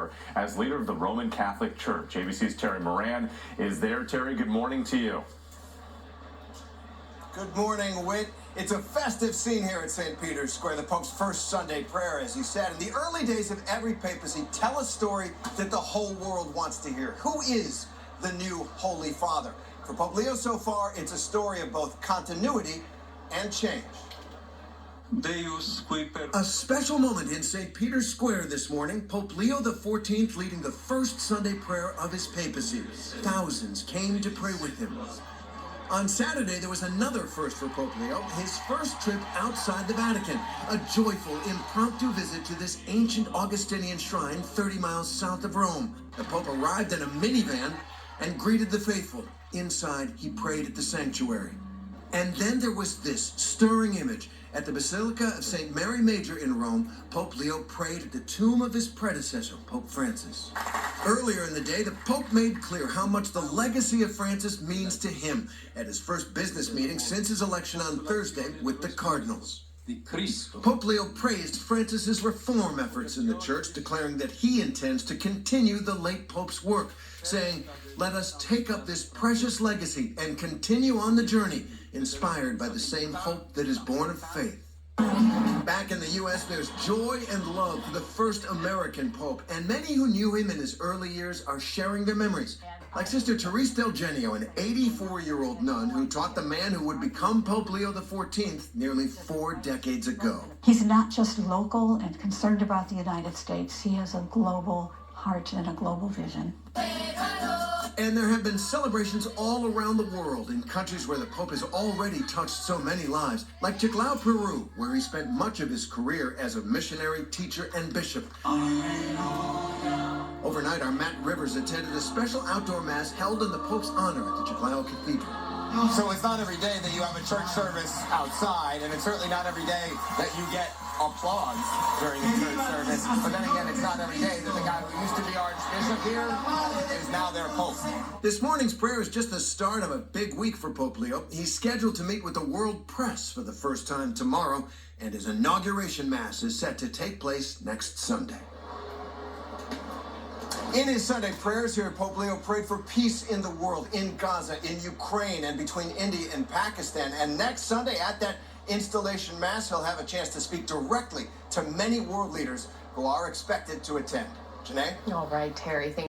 power as leader of the Roman Catholic Church. ABC's Terry Moran is there. Terry, good morning to you. Good morning, Whit. It's a festive scene here at St. Peter's Square, the Pope's first Sunday prayer, as he said. In the early days of every papacy, tell a story that the whole world wants to hear. Who is the new Holy Father? For Pope Leo so far, it's a story of both continuity and change. A special moment in St. Peter's Square this morning. Pope Leo XIV leading the first Sunday prayer of his papacy. Thousands came to pray with him. On Saturday, there was another first for Pope Leo, his first trip outside the Vatican. A joyful, impromptu visit to this ancient Augustinian shrine 30 miles south of Rome. The Pope arrived in a minivan and greeted the faithful. Inside, he prayed at the sanctuary. And then there was this stirring image. At the Basilica of St. Mary Major in Rome, Pope Leo prayed at the tomb of his predecessor, Pope Francis. Earlier in the day, the Pope made clear how much the legacy of Francis means to him at his first business meeting since his election on Thursday with the cardinals. Pope Leo praised Francis's reform efforts in the church, declaring that he intends to continue the late Pope's work, saying, "Let us take up this precious legacy and continue on the journey, inspired by the same hope that is born of faith." Back in the U.S., there's joy and love for the first American Pope, and many who knew him in his early years are sharing their memories. Like Sister Therese Del Genio, an 84-year-old nun who taught the man who would become Pope Leo XIV nearly 4 decades ago. He's not just local and concerned about the United States. He has a global heart and a global vision. And there have been celebrations all around the world in countries where the Pope has already touched so many lives, like Chiclayo, Peru, where he spent much of his career as a missionary, teacher, and bishop. Overnight, our Matt Rivers attended a special outdoor mass held in the Pope's honor at the Chiclayo Cathedral. So it's not every day that you have a church service outside, and it's certainly not every day that you get applause during a church service. But then again, it's not every day that the guy who used to be Archbishop here is now their Pope. This morning's prayer is just the start of a big week for Pope Leo. He's scheduled to meet with the world press for the first time tomorrow, and his inauguration mass is set to take place next Sunday. In his Sunday prayers here, Pope Leo prayed for peace in the world, in Gaza, in Ukraine, and between India and Pakistan. And next Sunday at that installation mass, he'll have a chance to speak directly to many world leaders who are expected to attend. Janae? All right, Terry.